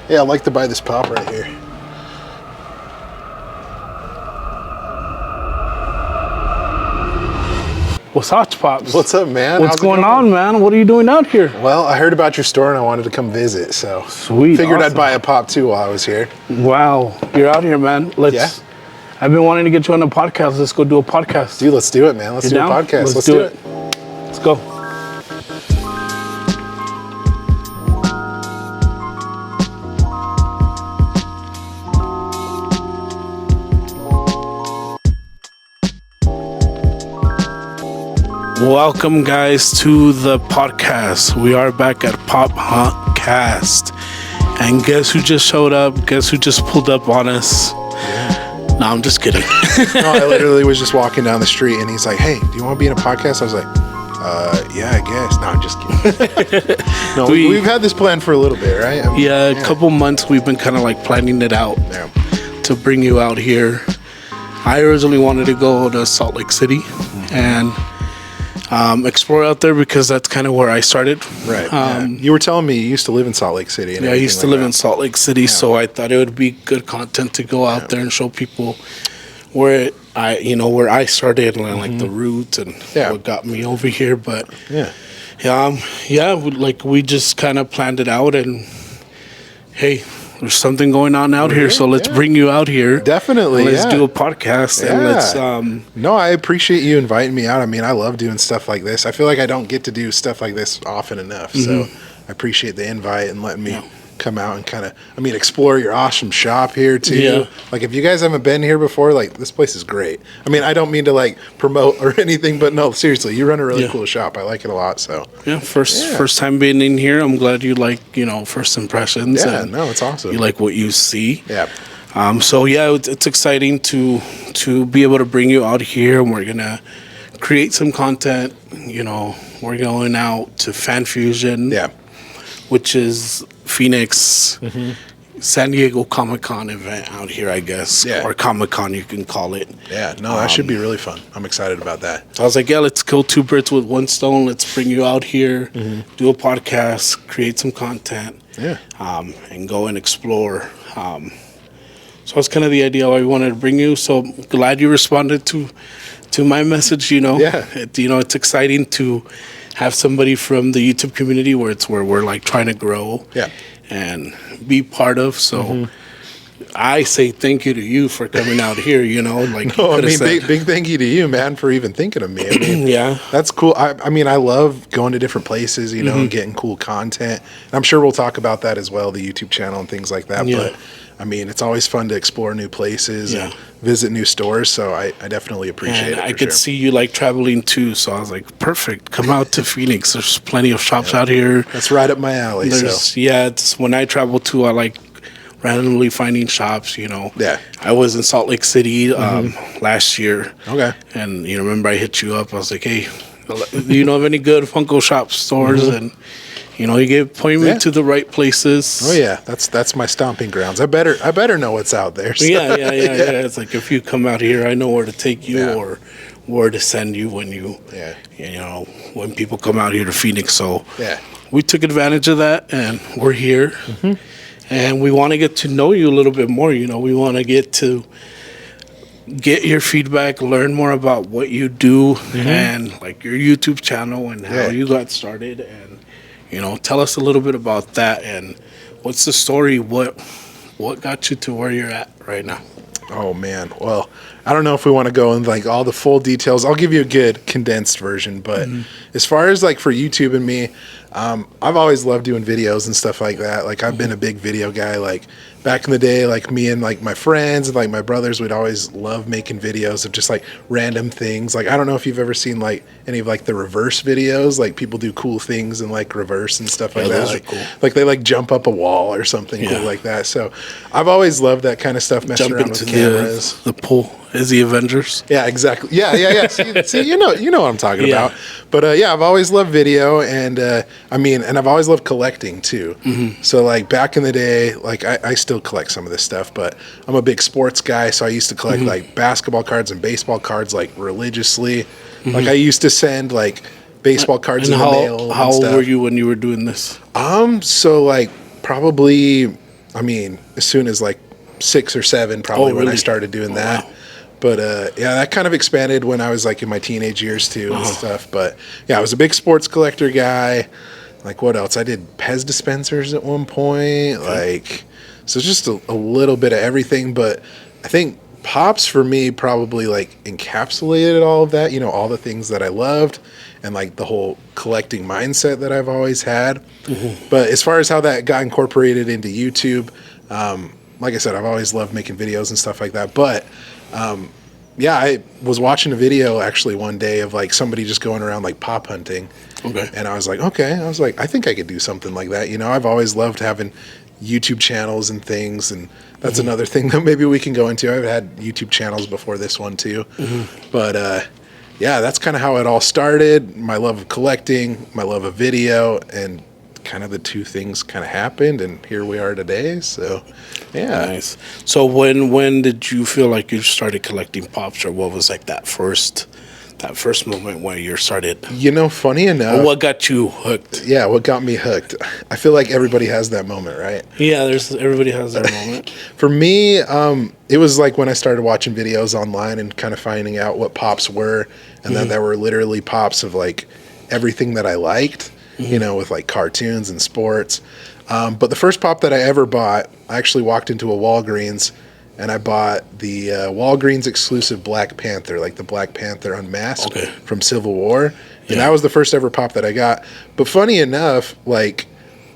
Yeah, I'd like to buy this pop right here. Wasatch Pops. What's up, man? What's going on, man? What are you doing out here? Well, I heard about your store and I wanted to come visit, so sweet. Figured awesome. I'd buy a pop too while I was here. Wow, you're out here, man. Let's. Yeah. I've been wanting to get you on a podcast. Let's go do a podcast. Dude, let's do it, man. Let's do a podcast. Let's do it. Let's go. Welcome, guys, to the podcast. We are back at Pop Hunt Cast. And guess who just showed up? Guess who just pulled up on us? Yeah. No, I'm just kidding. No, I literally was just walking down the street and he's like, hey, do you want to be in a podcast? I was like, yeah, I guess. No, I'm just kidding. No, we've had this plan for a little bit, right? I mean, a couple months we've been kind of like planning it out to bring you out here. I originally wanted to go to Salt Lake City and explore out there because that's kind of where I started. Right. You were telling me you used to live in Salt Lake City. I used to live in Salt Lake City, so I thought it would be good content to go out there and show people where I started and like the roots and what got me over here. But we just kind of planned it out and hey, there's something going on out here, so let's bring you out here. Definitely, let's do a podcast and let's. No, I appreciate you inviting me out. I mean, I love doing stuff like this. I feel like I don't get to do stuff like this often enough, so I appreciate the invite and letting me come out and kind of, explore your awesome shop here too. Yeah. Like, if you guys haven't been here before, like, this place is great. I mean, I don't mean to like promote or anything, but no, seriously, you run a really cool shop. I like it a lot. So first time being in here. I'm glad you like first impressions. Yeah, no, it's awesome. You like what you see. Yeah. It's exciting to be able to bring you out here, and we're gonna create some content. We're going out to Fan Fusion. Yeah. Which is Phoenix, San Diego Comic-Con event out here, I guess. Yeah. Or Comic-Con, you can call it. Yeah, no, that should be really fun. I'm excited about that. So I was like, let's kill two birds with one stone. Let's bring you out here, do a podcast, create some content, and go and explore. So that's kind of the idea I wanted to bring you. So glad you responded to my message, Yeah. It's exciting to have somebody from the YouTube community where we're like trying to grow and be part of. So I say thank you to you for coming out here, big thank you to you, man, for even thinking of me. I mean, that's cool. I love going to different places, and getting cool content. And I'm sure we'll talk about that as well, the YouTube channel and things like that. But it's always fun to explore new places and visit new stores. So I definitely appreciate it. I could see you like traveling too. So I was like, perfect. Come out to Phoenix. There's plenty of shops out here. That's right up my alley. It's when I travel too, I like randomly finding shops, Yeah. I was in Salt Lake City last year. Okay. And, remember I hit you up. I was like, hey, do you know of any good Funko Shop stores? And, you point me to the right places. Oh yeah, that's my stomping grounds. I better know what's out there. So. Yeah. It's like if you come out here, I know where to take you or where to send you when when people come out here to Phoenix. So we took advantage of that, and we're here, and we want to get to know you a little bit more. We want to get your feedback, learn more about what you do, and like your YouTube channel and how you got started, and tell us a little bit about that and what's the story, what got you to where you're at right now. Oh man, well, I don't know if we want to go into like all the full details. I'll give you a good condensed version, but as far as like for YouTube and me, I've always loved doing videos and stuff like that. Like, I've been a big video guy. Like, back in the day, like, me and like my friends and like my brothers would always love making videos of just like random things. Like, I don't know if you've ever seen like any of like the reverse videos. Like, people do cool things in like reverse and stuff like that. Those like, are cool. Like, they like jump up a wall or something cool like that. So I've always loved that kind of stuff, messing around with cameras. The pool is the Avengers. Yeah, exactly. Yeah. See, you know what I'm talking about. But I've always loved video, and and I've always loved collecting too. So like back in the day, like I still collect some of this stuff, but I'm a big sports guy, so I used to collect like basketball cards and baseball cards like religiously. Like, I used to send like baseball cards in the mail. How old were you when you were doing this? So like probably I mean, as soon as like 6 or 7, probably when I started doing that. Wow. But yeah, that kind of expanded when I was like in my teenage years too and stuff. But yeah, I was a big sports collector guy. Like what else? I did Pez dispensers at one point. Like, so just a little bit of everything. But I think Pops for me probably like encapsulated all of that, you know, all the things that I loved and like the whole collecting mindset that I've always had. But as far as how that got incorporated into YouTube, like I said, I've always loved making videos and stuff like that. But yeah, I was watching a video actually one day of like somebody just going around like pop hunting. Okay. And I was like, I think I could do something like that. You know, I've always loved having YouTube channels and things, and that's another thing that maybe we can go into. I've had YouTube channels before this one too. But yeah, that's kind of how it all started. My love of collecting, my love of video, and kind of the two things kind of happened, and here we are today. So yeah. Nice. So when did you feel like you started collecting Pops, or what was like that first moment when you started? You know, funny enough, or what got you hooked? Yeah, what got me hooked? I feel like everybody has that moment, right? Yeah, everybody has that moment. For me, it was like when I started watching videos online and kind of finding out what Pops were, and then there were literally Pops of like everything that I liked. You know, with like cartoons and sports. But the first Pop that I ever bought, I actually walked into a Walgreens and I bought the Walgreens exclusive Black Panther, like the Black Panther unmasked from Civil War. And that was the first ever Pop that I got. But funny enough, like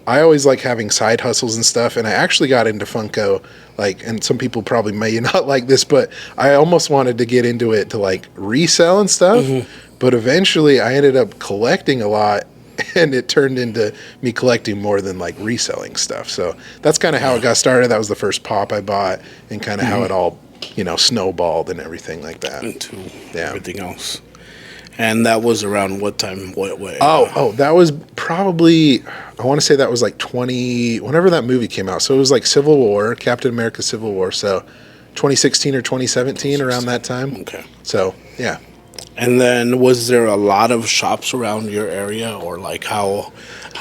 I always like having side hustles and stuff. And I actually got into Funko, like, and some people probably may not like this, but I almost wanted to get into it to like resell and stuff. But eventually I ended up collecting a lot. And it turned into me collecting more than like reselling stuff. So that's kind of how it got started. That was the first Pop I bought, and kind of how it all, you know, snowballed and everything like that. Into everything else. And that was around what time? What way? Oh, that was probably, I want to say that was like whenever that movie came out. So it was like Civil War, Captain America Civil War. So 2016 or 2017, around that time. Okay. So yeah. And then, was there a lot of shops around your area, or like how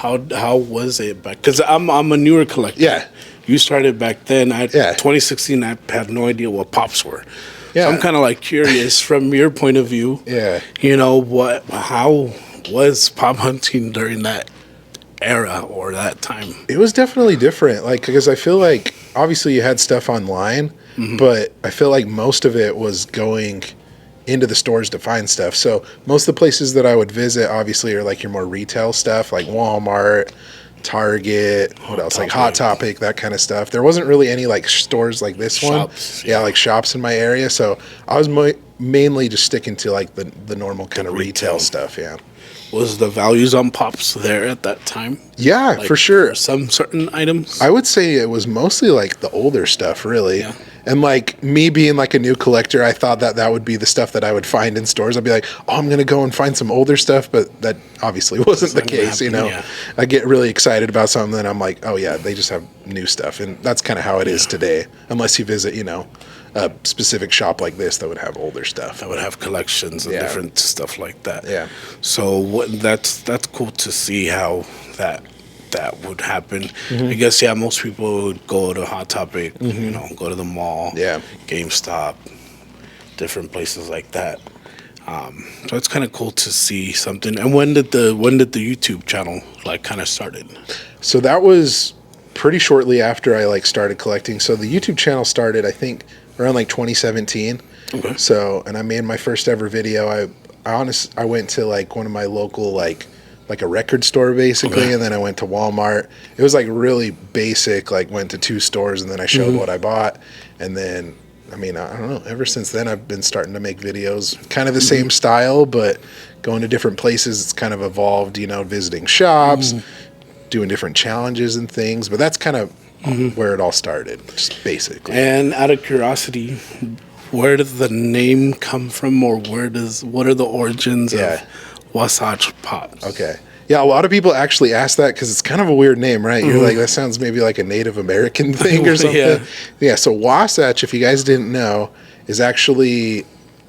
was it back? Because I'm a newer collector. Yeah, you started back then. 2016. I had no idea what Pops were. Yeah, so I'm kind of like curious from your point of view. Yeah, you know how was pop hunting during that era or that time? It was definitely different. Like, because I feel like obviously you had stuff online, but I feel like most of it was going into the stores to find stuff. So most of the places that I would visit obviously are like your more retail stuff, like Walmart, Target, what else? Like Hot Topic, that kind of stuff. There wasn't really any like stores like this one. Yeah, like shops in my area. So I was mainly just sticking to like the normal kind of retail stuff. Yeah. Was the values on Pops there at that time? Yeah, like, for sure. For some certain items? I would say it was mostly like the older stuff, really. Yeah. And like me being like a new collector, I thought that would be the stuff that I would find in stores. I'd be like, oh, I'm going to go and find some older stuff. But that obviously wasn't the case, you know. Yeah. I get really excited about something and I'm like, oh, yeah, they just have new stuff. And that's kind of how it is today, unless you visit, you know, a specific shop like this that would have older stuff. That would have collections and different stuff like that. Yeah. So that's cool to see how that would happen. I guess, most people would go to Hot Topic, you know, go to the mall, GameStop, different places like that. So it's kind of cool to see something. And when did the YouTube channel like kind of started? So that was pretty shortly after I like started collecting. So the YouTube channel started, I think, around like 2017. Okay. So, and I made my first ever video. I went to like one of my local like a record store basically, and then I went to Walmart. It was like really basic, like went to 2 stores and then I showed what I bought. And then, I mean, I don't know, ever since then I've been starting to make videos, kind of the same style, but going to different places. It's kind of evolved, you know, visiting shops, doing different challenges and things, but that's kind of where it all started, just basically. And out of curiosity, where does the name come from, or what are the origins of Wasatch Pops? Okay. Yeah, a lot of people actually ask that because it's kind of a weird name, right? You're like, that sounds maybe like a Native American thing or something. Yeah, so Wasatch, if you guys didn't know, is actually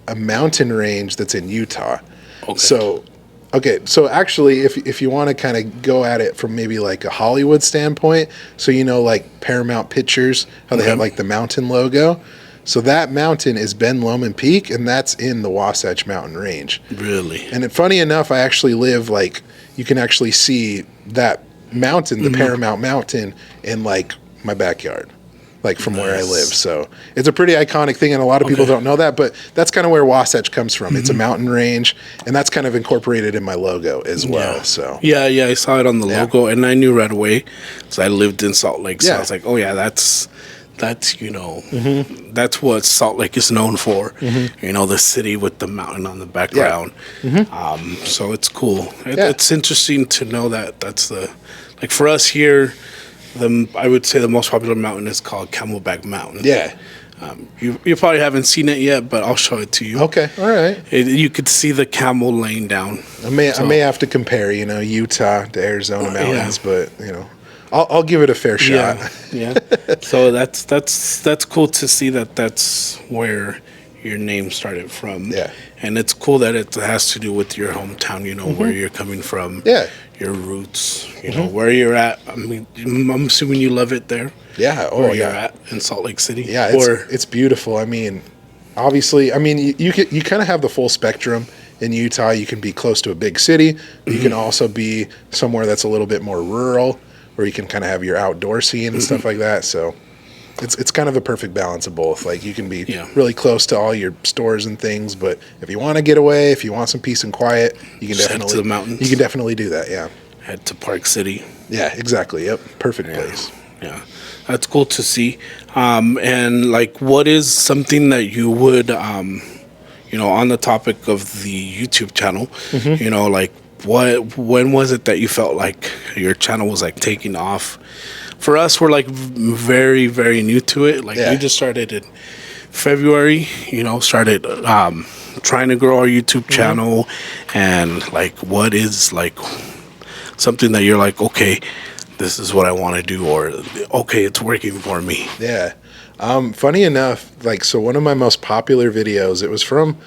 a mountain range that's in Utah. Okay. So Okay, so actually, if you want to kind of go at it from maybe like a Hollywood standpoint, so like Paramount Pictures, how they have like the mountain logo. So that mountain is Ben Lomond Peak, and that's in the Wasatch Mountain Range. Really? And funny enough, I actually live like you can actually see that mountain, the Paramount Mountain, in like my backyard. Like from where I live. So it's a pretty iconic thing, and a lot of people don't know that, but that's kind of where Wasatch comes from. It's a mountain range, and that's kind of incorporated in my logo as well. So yeah, I saw it on the logo, and I knew right away because I lived in Salt Lake. So I was like, oh yeah, that's that's what Salt Lake is known for. The city with the mountain on the background. So it's cool. It's interesting to know that that's like for us here. I would say the most popular mountain is called Camelback Mountain. Yeah. You probably haven't seen it yet, but I'll show it to you. Okay, all right. You could see the camel laying down. I may have to compare, Utah to Arizona mountains, but I'll give it a fair shot. Yeah. So that's cool to see that that's where your name started from. Yeah. And it's cool that it has to do with your hometown, where you're coming from. Yeah. Your roots, where you're at. I mean, I'm assuming you love it there. Yeah. Where you're at in Salt Lake City. Yeah, it's beautiful. I mean, obviously, you kind of have the full spectrum in Utah. You can be close to a big city. You can also be somewhere that's a little bit more rural, where you can kind of have your outdoor scene and stuff like that. So it's kind of a perfect balance of both. Like you can be really close to all your stores and things, but if you want to get away, if you want some peace and quiet, you can definitely head to the mountains. You can definitely do that. Yeah. Head to Park City. Yeah, exactly. Yep. Perfect place. Yeah. That's cool to see. And like, what is something that you would, on the topic of the YouTube channel, like when was it that you felt like your channel was like taking off? For us, we're like very, very new to it. Like we just started in February, started trying to grow our YouTube channel. And like, what is like something that you're like, okay, this is what I want to do, or okay, it's working for me. Yeah. Funny enough, like, so one of my most popular videos, it was from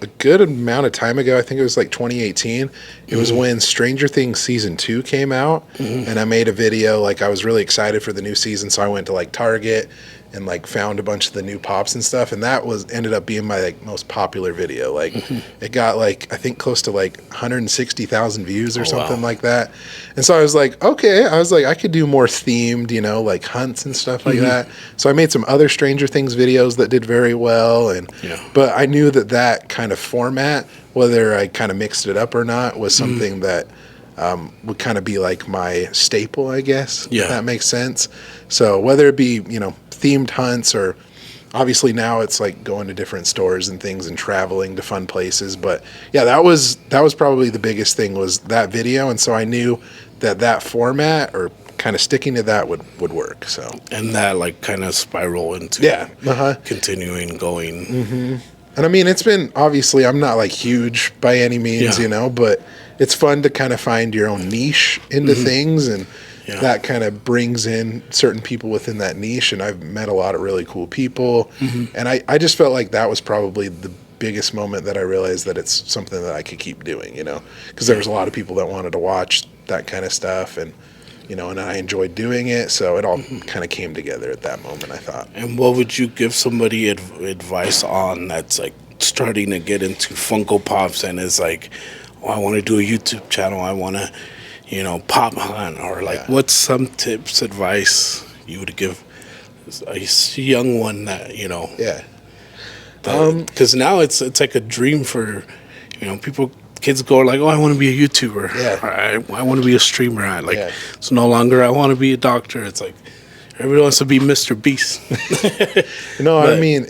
a good amount of time ago. I think it was like 2018. It was when Stranger Things season 2 came out, and I made a video. Like, I was really excited for the new season, so I went to like Target and like found a bunch of the new pops and stuff, and that ended up being my like most popular video. Like it got like, I think close to like 160,000 views or something like that. And so I was like, okay, I could do more themed, like hunts and stuff like that. So I made some other Stranger Things videos that did very well, and but I knew that kind of format, whether I kind of mixed it up or not, was something that would kind of be like my staple, I guess, if that makes sense. So whether it be, themed hunts, or obviously now it's like going to different stores and things and traveling to fun places. But yeah, that was probably the biggest thing, was that video. And so I knew that format, or kind of sticking to that, would work. So, and that like kind of spiral into continuing going. And I mean, it's been, obviously I'm not like huge by any means, but it's fun to kind of find your own niche into things, and that kind of brings in certain people within that niche. And I've met a lot of really cool people. And I just felt like that was probably the biggest moment that I realized that it's something that I could keep doing, because there was a lot of people that wanted to watch that kind of stuff, and and I enjoyed doing it. So it all kind of came together at that moment, I thought. And what would you give somebody advice on that's like starting to get into Funko Pops and is like, oh, I want to do a YouTube channel, I want to pop hunt, or like what's some tips, advice you would give a young one that because now it's like a dream for kids go like, oh, I want to be a YouTuber, I want to be a streamer, it's no longer I want to be a doctor. It's like everybody wants to be Mr. Beast. I mean,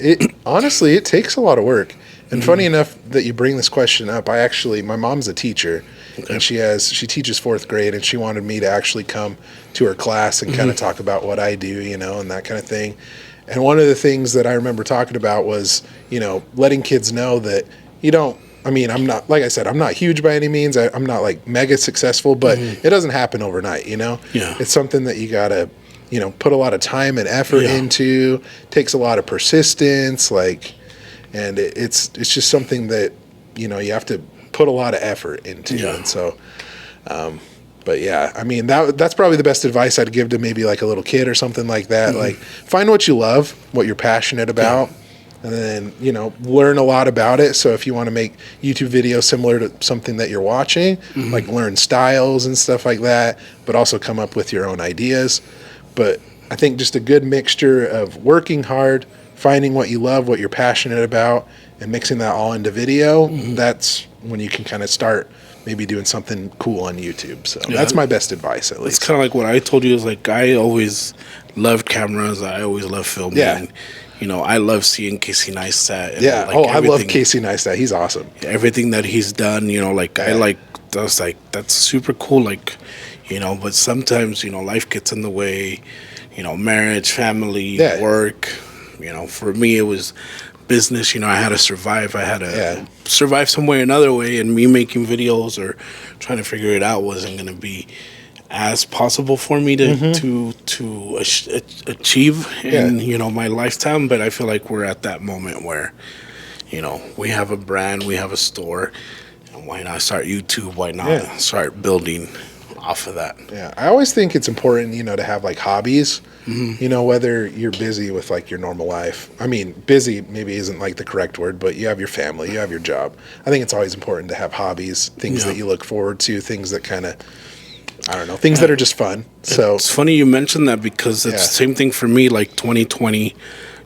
honestly it takes a lot of work. And funny enough that you bring this question up, my mom's a teacher, and she teaches 4th grade, and she wanted me to actually come to her class and kind of talk about what I do, and that kind of thing. And one of the things that I remember talking about was, letting kids know that I'm not, like I said, I'm not huge by any means. I'm not like mega successful, but it doesn't happen overnight, It's something that you gotta, put a lot of time and effort into, takes a lot of persistence, and it's just something that, you have to put a lot of effort into. And so, but yeah, I mean, that's probably the best advice I'd give to maybe like a little kid or something like that. Like, find what you love, what you're passionate about, and then, you know, learn a lot about it. So if you want to make YouTube videos similar to something that you're watching, like learn styles and stuff like that, but also come up with your own ideas. But I think just a good mixture of working hard, finding what you love, what you're passionate about, and mixing that all into video, that's when you can kind of start maybe doing something cool on YouTube. So that's my best advice, at least. It's kind of like what I told you is like, I always loved cameras. I always loved filming. Yeah. You know, I love seeing Casey Neistat. Yeah. Like I love Casey Neistat. He's awesome. Everything that he's done, you know, like I was like, that's super cool. Like, you know, but sometimes, you know, life gets in the way, you know, marriage, family, work. You know, for me, it was business. You know, I had to survive. I had to survive some way or another way, and me making videos or trying to figure it out wasn't going to be as possible for me to achieve in, you know, my lifetime. But I feel like we're at that moment where, you know, we have a brand, we have a store, and why not start YouTube? Why not start building off of that? Yeah, I always think it's important, you know, to have like hobbies. You know, whether you're busy with like your normal life. I mean, busy maybe isn't like the correct word, but you have your family, you have your job. I think it's always important to have hobbies, things that you look forward to, things that kind of, I don't know, things that are just fun. So it's funny you mentioned that, because it's the same thing for me. Like 2020,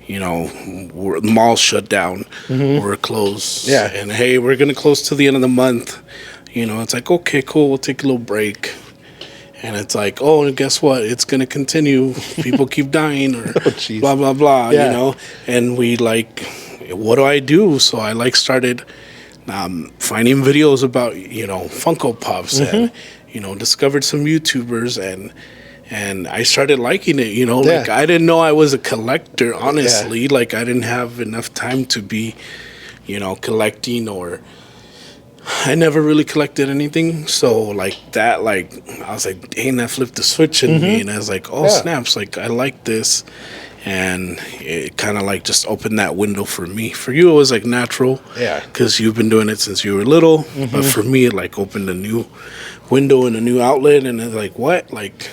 you know, the malls shut down, we're closed. Yeah. And hey, we're going to close to the end of the month. You know, it's like, okay, cool, we'll take a little break. And it's like, oh, and guess what? It's going to continue. People keep dying or blah, blah, blah, you know. And we like, what do I do? So I like started finding videos about, you know, Funko Pops and, you know, discovered some YouTubers and I started liking it, you know. Like I didn't know I was a collector, honestly. Like I didn't have enough time to be, you know, collecting, or I never really collected anything. So like that, like I was like, dang, that flipped the switch in me, and I was like, oh snaps, like I like this. And it kind of like just opened that window for me. For you, it was like natural, because you've been doing it since you were little. But for me, it like opened a new window and a new outlet. And it's like, what? Like,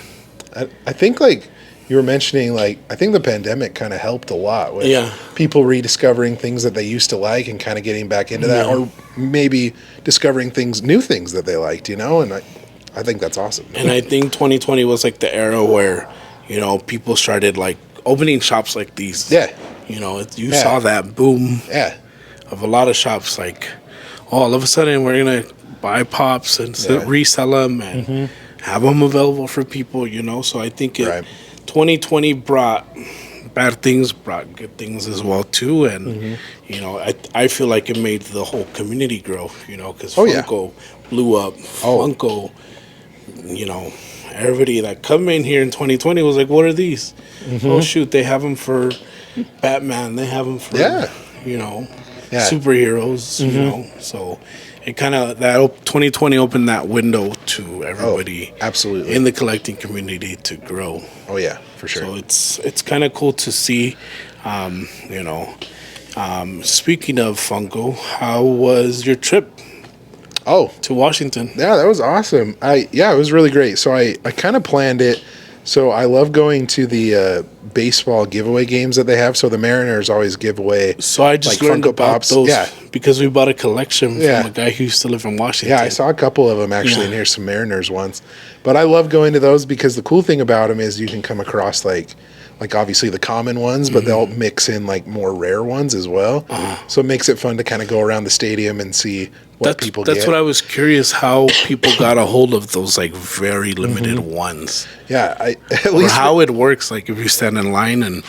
I think like you were mentioning, like I think the pandemic kind of helped a lot with people rediscovering things that they used to like and kind of getting back into that, or maybe discovering new things that they liked, you know. And I think that's awesome. And I think 2020 was like the era where, you know, people started like opening shops like these. You know, you saw that boom of a lot of shops. Like, all of a sudden we're going to buy pops and resell them and have them available for people, you know. So I think 2020 brought bad things, brought good things as well too. And, you know, I feel like it made the whole community grow, you know, because Funko blew up. Funko, you know, everybody that come in here in 2020 was like, what are these? Oh, shoot, they have them for Batman. They have them for, you know, superheroes, you know. So it kind of, that 2020 opened that window to everybody absolutely in the collecting community to grow. Oh, yeah, for sure. So it's kind of cool to see, you know. Speaking of Funko, how was your trip? To Washington? Yeah, that was awesome. It was really great. So I kind of planned it. So I love going to the baseball giveaway games that they have. So the Mariners always give away. So I just like learned Funko about Pops. those because we bought a collection from a guy who used to live in Washington. Yeah, I saw a couple of them actually, and here's some Mariners ones. But I love going to those because the cool thing about them is you can come across like obviously the common ones, but they'll mix in like more rare ones as well. So it makes it fun to kind of go around the stadium and see what people get. That's what I was curious, how people got a hold of those like very limited ones. Yeah, at or least how it works, like if you stand in line and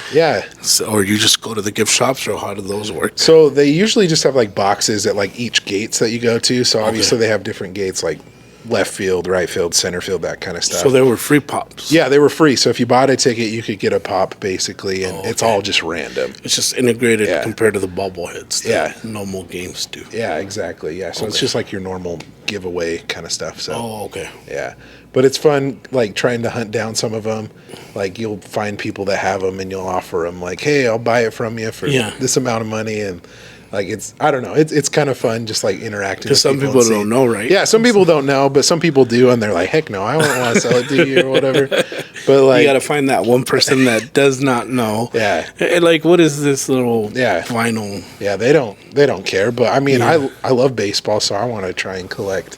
or you just go to the gift shops, or how do those work? So they usually just have like boxes at like each gates that you go to. So obviously they have different gates, like left field, right field, center field, that kind of stuff. So they were free pops. Yeah, they were free. So if you bought a ticket, you could get a pop basically, and it's all just random. It's just integrated compared to the bobbleheads that normal games do. Yeah, exactly. Yeah, so it's just like your normal giveaway kind of stuff. So yeah, but it's fun like trying to hunt down some of them. Like you'll find people that have them, and you'll offer them like, hey, I'll buy it from you for this amount of money, and Like I don't know, it's kind of fun just like interacting. Because some people don't know, right? Yeah, some people don't know, but some people do, and they're like, heck no, I won't want to sell it to you or whatever. But like, you got to find that one person that does not know. Yeah. And like, what is this little vinyl? Yeah, they don't care. But I mean, I love baseball, so I want to try and collect,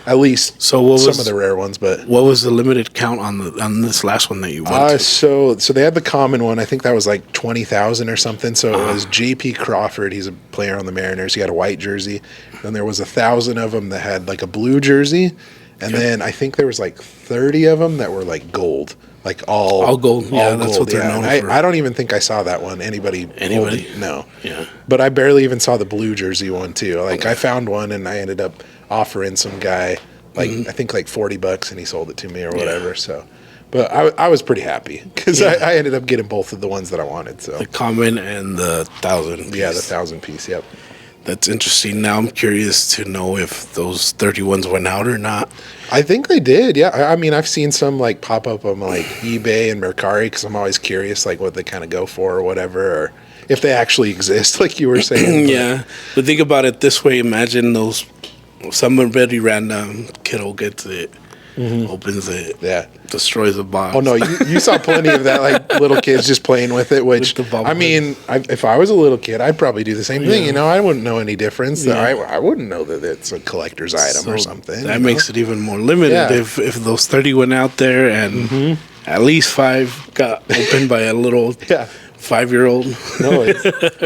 at least some of the rare ones. But what was the limited count on this last one that you went to? So they had the common one. I think that was like 20,000 or something. So it was J.P. Crawford. He's a player on the Mariners. He had a white jersey. Then there was 1,000 of them that had like a blue jersey, and then I think there was like 30 of them that were like gold. Like all gold. Yeah, all that's gold. what they're known for. I don't even think I saw that one. Anybody? No. Yeah. But I barely even saw the blue jersey one too. Like I found one and I ended up offering some guy I think like $40 and he sold it to me or whatever. Yeah. So, but I was pretty happy because I ended up getting both of the ones that I wanted. So the common and the 1,000 piece. Yeah, the 1,000 piece. Yep. That's interesting. Now I'm curious to know if those 31s went out or not. I think they did. Yeah. I mean, I've seen some like pop up on like eBay and Mercari because I'm always curious like what they kind of go for or whatever, or if they actually exist, like you were saying. Yeah. But think about it this way. Imagine somebody random kiddo gets it, opens it, destroys the box. Oh no, you saw plenty of that, like little kids just playing with it. Which I mean, if I was a little kid, I'd probably do the same thing. I wouldn't know any difference. Yeah. I wouldn't know that it's a collector's item or something. That makes it even more limited. Yeah. If those 30 went out there and at least 5 got opened by a little 5-year-old. No,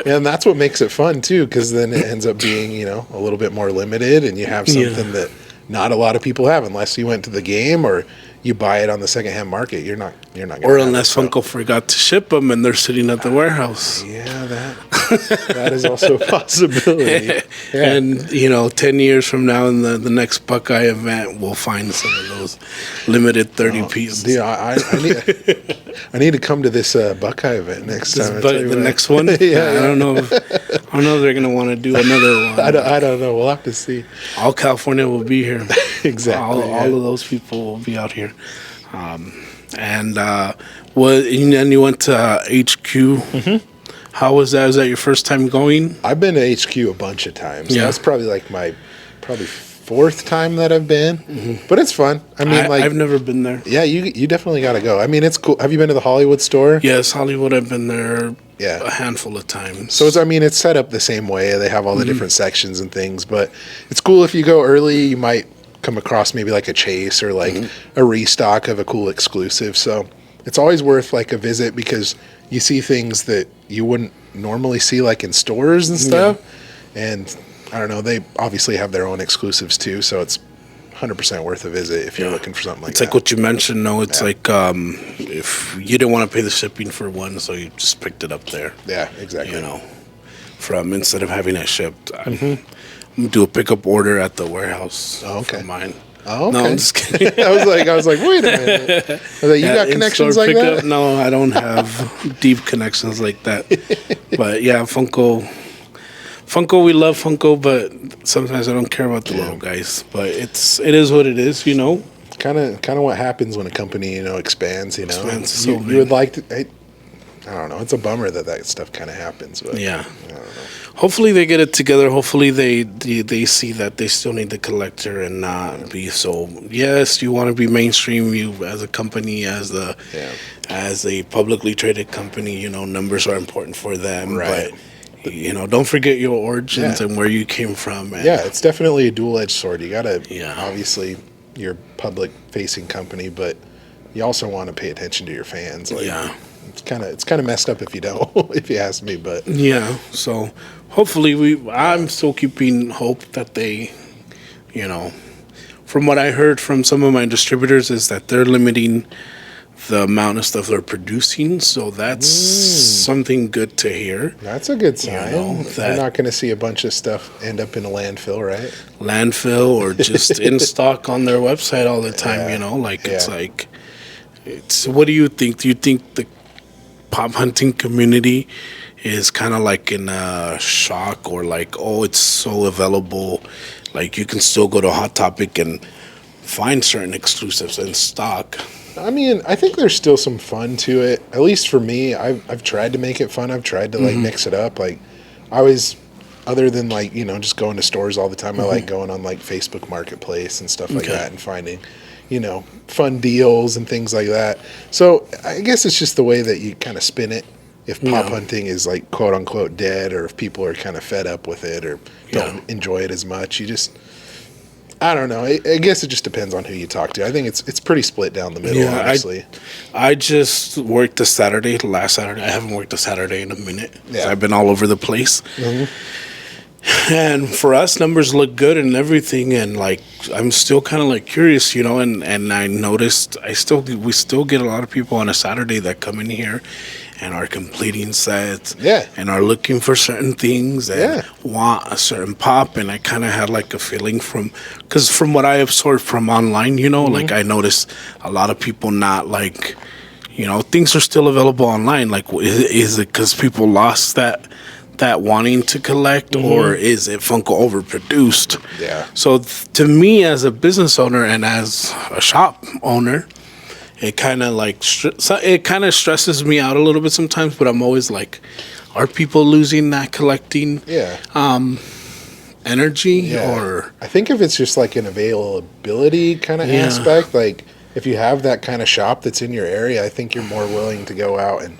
and that's what makes it fun too, because then it ends up being a little bit more limited, and you have something that not a lot of people have unless you went to the game or you buy it on the secondhand market. You're not gonna or unless Funko forgot to ship them and they're sitting at the warehouse. Yeah, that is also a possibility. Yeah. And 10 years from now in the next Buckeye event, we'll find some of those limited 30 pieces. Dude, I need to come to this Buckeye event next time. The next one? Yeah, I don't know if they're gonna want to do another one. I don't know. We'll have to see. All California will be here. Exactly. All of those people will be out here. And then you went to HQ. How was that? Was that your first time going? I've been to HQ a bunch of times. Yeah. That's probably like my 4th time that I've been. But it's fun. I mean, I've never been there. Yeah, you definitely got to go. I mean, it's cool. Have you been to the Hollywood store? Yes, Hollywood. I've been there a handful of times. So it's set up the same way. They have all the different sections and things. But it's cool if you go early. You might come across maybe like a chase or like a restock of a cool exclusive. So it's always worth like a visit because you see things that you wouldn't normally see like in stores and stuff. And I don't know, they obviously have their own exclusives too, so it's 100% worth a visit if you're looking for something like that. It's like what you mentioned, though. It's like if you didn't want to pay the shipping for one, so you just picked it up there. Yeah, exactly. From instead of having it shipped. I'm going to do a pickup order at the warehouse for mine. Oh, okay. No, I'm just kidding. I was like, wait a minute. I was like, you got connections like that? No, I don't have deep connections like that. But yeah, Funko, we love Funko, but sometimes I don't care about the little guys. But it is what it is, Kind of what happens when a company, expands. Expands you would like to. I don't know. It's a bummer that stuff kind of happens. But yeah. I don't know. Hopefully they get it together. Hopefully they see that they still need the collector and not be so. Yes, you want to be mainstream. You as a company, as a publicly traded company, numbers are important for them. Right. But don't forget your origins and where you came from. And it's definitely a dual-edged sword. You gotta obviously you're a public-facing company, but you also want to pay attention to your fans. It's kind of messed up if you don't, if you ask me. But so hopefully I'm still keeping hope that they, from what I heard from some of my distributors is that they're limiting the amount of stuff they're producing. So that's something good to hear. That's a good sign. They're not going to see a bunch of stuff end up in a landfill, right? Landfill or just in stock on their website all the time. It's what do you think? Do you think the pop hunting community is kind of like in a shock or like, it's so available, like you can still go to Hot Topic and find certain exclusives in stock? I mean, I think there's still some fun to it. At least for me, I've tried to make it fun. I've tried to like mix it up. Like I always, other than like, you know, just going to stores all the time, I like going on like Facebook Marketplace and stuff like that and finding, you know, fun deals and things like that. So I guess it's just the way that you kind of spin it. If pop hunting is like quote unquote dead, or if people are kind of fed up with it or don't enjoy it as much, you just, I don't know. I guess it just depends on who you talk to. I think it's pretty split down the middle, honestly. I just worked last Saturday. I haven't worked a Saturday in a minute. Yeah. I've been all over the place. And for us, numbers look good and everything. And like, I'm still kind of like curious, you know, and I noticed we still get a lot of people on a Saturday that come in here and are completing sets and are looking for certain things and want a certain pop. And I kind of had like a feeling because from what I absorbed from online, you know, like I noticed a lot of people not like, you know, things are still available online. Like, is it because people lost that wanting to collect, or is it Funko overproduced? Yeah. So to me, as a business owner and as a shop owner, it kind of like stresses me out a little bit sometimes. But I'm always like, are people losing that collecting energy? Or I think if it's just like an availability kind of aspect, like if you have that kind of shop that's in your area, I think you're more willing to go out and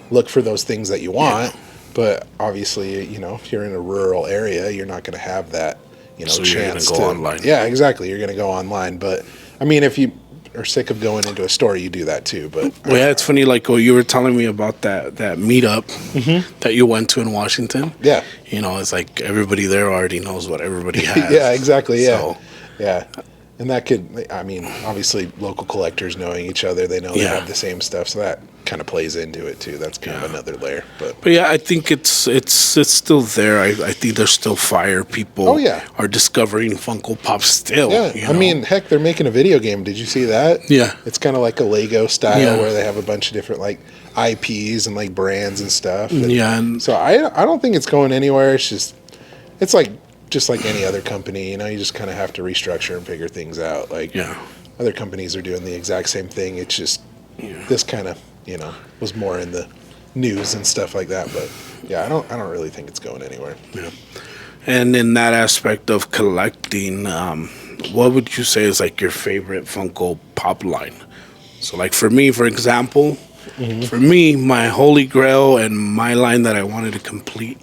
look for those things that you want. But obviously, you know, if you're in a rural area, you're not going to have that, you know, chance to go online. Yeah, exactly. You're going to go online. But I mean, if you are sick of going into a store, you do that too. But it's funny. Like, you were telling me about that meetup that you went to in Washington. Yeah. You know, it's like everybody there already knows what everybody has. Yeah, exactly. Yeah. So, yeah. And that could, I mean, obviously local collectors knowing each other, they know they have the same stuff. So that kind of plays into it too. That's kind of another layer. But yeah, I think it's still there. I think there's still fire. People are discovering Funko Pop still. Yeah, you know? I mean, heck, they're making a video game. Did you see that? Yeah. It's kind of like a Lego style where they have a bunch of different like IPs and like brands and stuff. And so I don't think it's going anywhere. It's like just like any other company, you know, you just kind of have to restructure and figure things out. Like other companies are doing the exact same thing. It's just this kind of, you know, was more in the news and stuff like that. But yeah, I don't really think it's going anywhere. Yeah. And in that aspect of collecting, what would you say is like your favorite Funko Pop line? So like for me, for example, for me, my holy grail and my line that I wanted to complete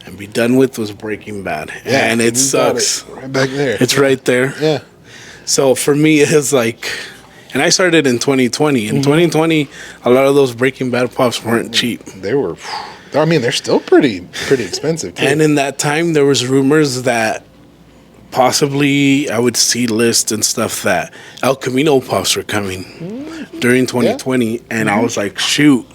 and be done with was Breaking Bad. Yeah, and it sucks. Right back there. It's right there. Yeah. So for me, it's like, and I started in 2020. In 2020, a lot of those Breaking Bad Pops weren't cheap. They were, I mean, they're still pretty expensive too. And in that time, there was rumors that possibly I would see lists and stuff that El Camino Pops were coming during 2020. And I was like, shoot,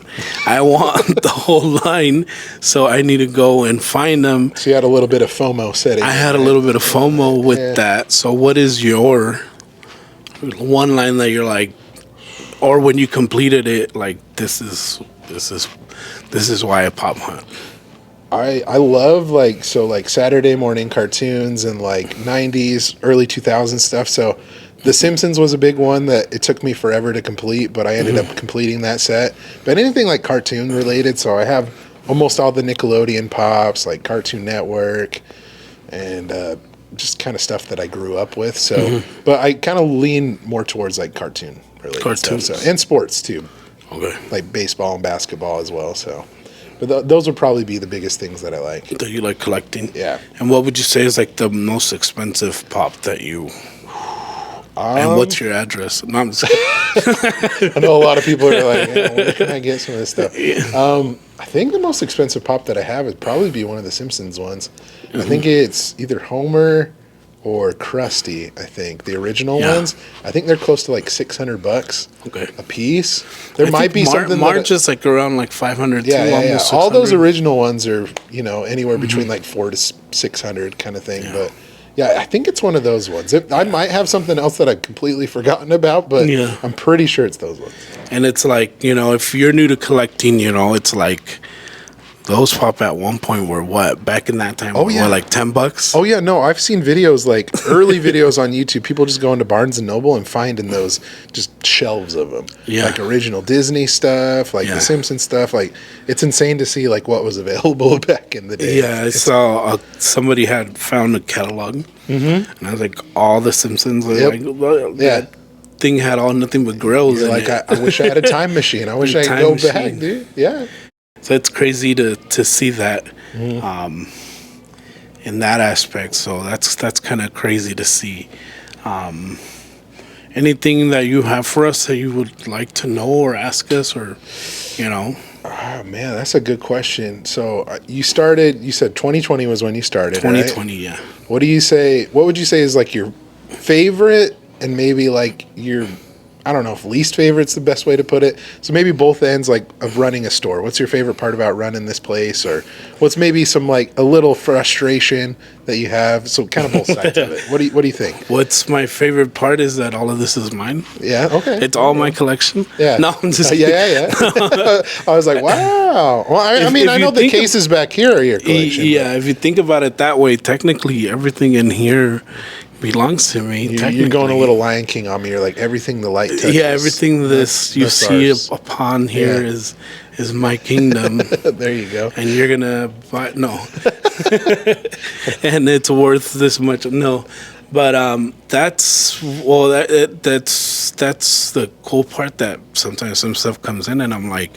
I want the whole line, so I need to go and find them. So you had a little bit of FOMO setting. I had a little bit of FOMO with that. So what is your one line that you're like, or when you completed it, like, this is why I pop hunt? I love like Saturday morning cartoons and like 90s, early 2000s stuff. So The Simpsons was a big one that it took me forever to complete, but I ended up completing that set. But anything like cartoon related, so I have almost all the Nickelodeon Pops, like Cartoon Network, and just kind of stuff that I grew up with. So, but I kind of lean more towards like cartoon related stuff. So, and sports too. Okay. Like baseball and basketball as well. So. But those would probably be the biggest things that I like. That you like collecting? Yeah. And what would you say is like the most expensive pop that you... and what's your address? No, I'm just kidding. I know a lot of people are like, where can I get some of this stuff? I think the most expensive pop that I have would probably be one of the Simpsons ones. I think it's either Homer or Krusty, I think. The original ones. I think they're close to like $600 a piece. There might be something March is like around like 500 too, almost 600. All those original ones are, you know, anywhere between like 400 to 600 kind of thing. Yeah. But yeah, I think it's one of those ones. I might have something else that I've completely forgotten about, but I'm pretty sure it's those ones. And it's like, you know, if you're new to collecting, you know, it's like those pop at one point were what? Back in that time, were like $10? Oh yeah, no, I've seen videos, like early videos on YouTube. People just go into Barnes and Noble and finding those just shelves of them. Yeah. Like original Disney stuff, like the Simpsons stuff. Like, it's insane to see like what was available back in the day. Yeah, I saw somebody had found a catalog, and I was like, all the Simpsons. Like, that thing had all nothing but grills. You're like, I wish I had a time machine. I wish I could go back, dude. Yeah. So it's crazy to see that in that aspect. So that's kind of crazy to see. Anything that you have for us that you would like to know or ask us, or Oh man, that's a good question. So you said 2020 was when you started. 2020, right? yeah. What would you say is like your favorite, and maybe like your, I don't know if least favorite's the best way to put it. So maybe both ends, like, of running a store. What's your favorite part about running this place, or what's maybe some like a little frustration that you have? So kind of both sides of it. What do you think? What's my favorite part is that all of this is mine. Yeah. Okay. It's all my collection. Yeah. No, I'm just yeah. I was like, wow. Well, I mean, I know the cases back here are your collection. Yeah. If you think about it that way, technically everything in here belongs to me. You're going a little Lion King on me. You're like, everything the light touches. Yeah, everything you see upon here is my kingdom. There you go. And you're gonna buy and it's worth this much. No, but that's the cool part, that sometimes some stuff comes in and I'm like,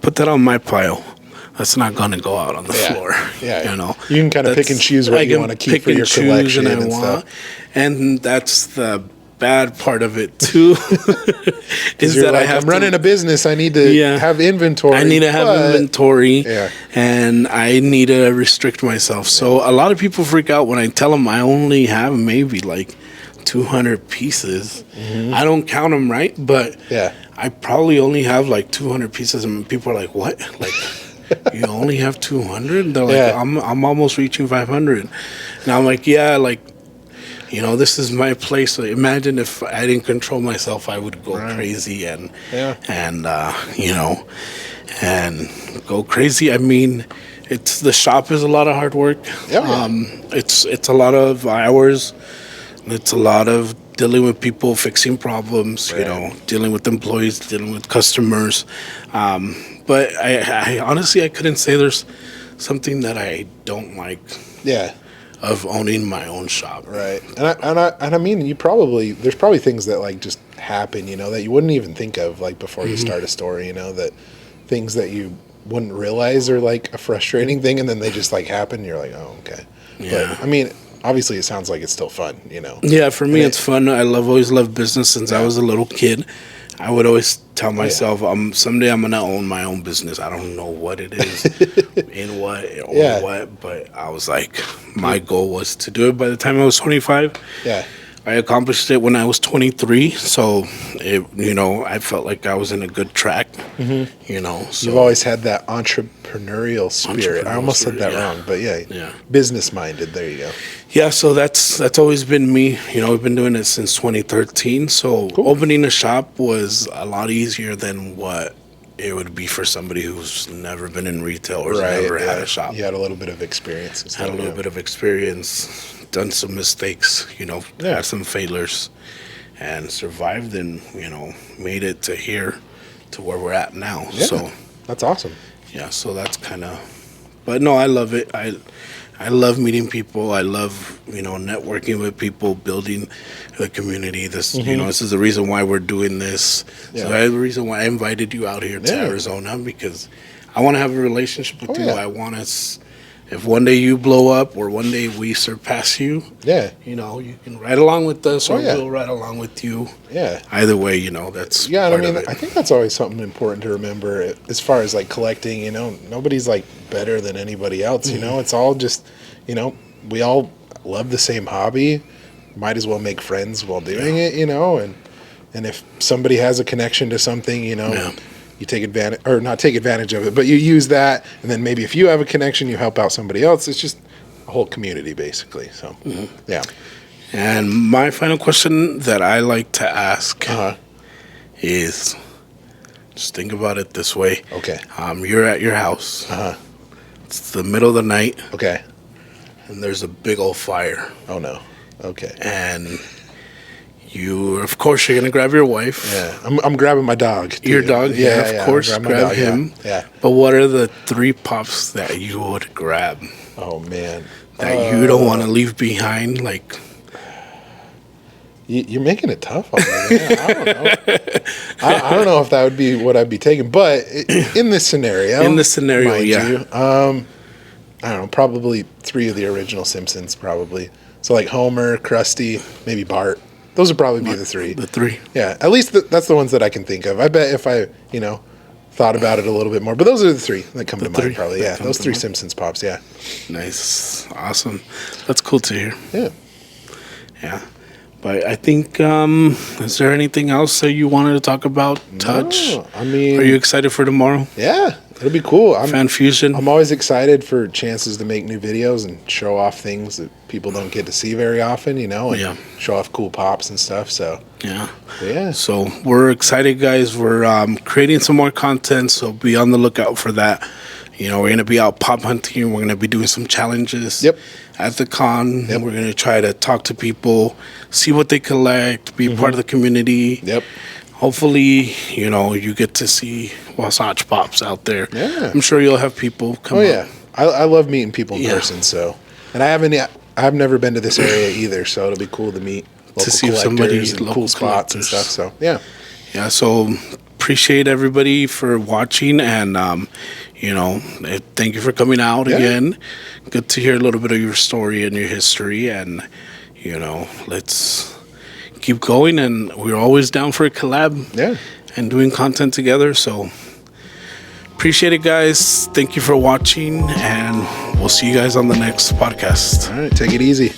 put that on my pile. That's not going to go out on the floor. Yeah, you can kind of pick and choose what you want to keep for your collection and stuff. And that's the bad part of it too. Is that like, I'm running a business. I need to have inventory. I need to have inventory, and I need to restrict myself. So a lot of people freak out when I tell them I only have maybe like 200 pieces. I don't count them right, but I probably only have like 200 pieces, and people are like, "What?" Like. You only have 200? They're like, I'm almost reaching 500. And I'm like, yeah, like, this is my place. So imagine if I didn't control myself, I would go crazy and go crazy. I mean, the shop is a lot of hard work. It's a lot of hours. It's a lot of dealing with people, fixing problems, dealing with employees, dealing with customers. But I honestly, I couldn't say there's something that I don't like. Of owning my own shop. Right. And I mean, there's probably things that like just happen, that you wouldn't even think of like before you start a store, that things that you wouldn't realize are like a frustrating thing, and then they just like happen. And you're like, oh, okay. Yeah. But I mean, obviously it sounds like it's still fun, Yeah, for me it's fun. I always loved business since I was a little kid. I would always tell myself, someday I'm gonna own my own business. I don't know what it is, in what or what, but I was like, my goal was to do it by the time I was 25. I accomplished it when I was 23, so I felt like I was in a good track. So you've always had that entrepreneurial spirit. I almost said that wrong, but business minded. There you go. Yeah, so that's always been me. We've been doing it since 2013. So opening a shop was a lot easier than what it would be for somebody who's never been in retail or never had a shop. You had a little bit of experience. Had a little bit of experience. Done some mistakes, had some failures, and survived, and made it to here, to where we're at now. So that's awesome. Yeah, so that's kind of, but no, I love it. I love meeting people. I love networking with people, building the community. This this is the reason why we're doing this. So that's the reason why I invited you out here to Arizona, because I want to have a relationship with you. I want us. If one day you blow up or one day we surpass you, you can ride along with us, or we'll ride along with you. Either way, that's I mean, I think that's always something important to remember as far as like collecting. Nobody's like better than anybody else. It's all just, we all love the same hobby. Might as well make friends while doing it. And if somebody has a connection to something, you take advantage, or not take advantage of it, but you use that, and then maybe if you have a connection, you help out somebody else. It's just a whole community, basically. So, And my final question that I like to ask is, just think about it this way. Okay. You're at your house. It's the middle of the night. Okay. And there's a big old fire. Oh no. Okay. And of course, you're gonna grab your wife. Yeah, I'm grabbing my dog. Too. Your dog, yeah, of course, grab him. Yeah. But what are the 3 pops that you would grab? Oh man, that you don't want to leave behind? Like, you're making it tough on me. Man. I don't know. I don't know if that would be what I'd be taking, but in this scenario, yeah. I don't know, probably 3 of the original Simpsons, probably. So like Homer, Krusty, maybe Bart. Those would probably be the 3. The 3. Yeah, at least that's the ones that I can think of. I bet if I, thought about it a little bit more. But those are the 3 that come to mind, probably. Yeah, those 3 Simpsons Pops, yeah. Nice. Awesome. That's cool to hear. Yeah. Yeah. But I think, is there anything else that you wanted to talk about? Touch? No, I mean... Are you excited for tomorrow? Yeah, it'll be cool. Fan Fusion? I'm always excited for chances to make new videos and show off things that people don't get to see very often, and show off cool pops and stuff, so... Yeah. Yeah. So we're excited, guys. We're creating some more content, so be on the lookout for that. We're going to be out pop hunting. We're going to be doing some challenges at the con. Yep. We're going to try to talk to people, see what they collect, be part of the community. Yep. Hopefully, you get to see Wasatch Pops out there. Yeah. I'm sure you'll have people come up. I love meeting people in person, so. And I've never been to this area either, so it'll be cool to meet local to see if somebody's and cool spots and stuff, so yeah. Yeah, so appreciate everybody for watching, and thank you for coming out again. Good to hear a little bit of your story and your history, and let's keep going. And we're always down for a collab and doing content together. So appreciate it, guys. Thank you for watching, and we'll see you guys on the next podcast. All right, take it easy.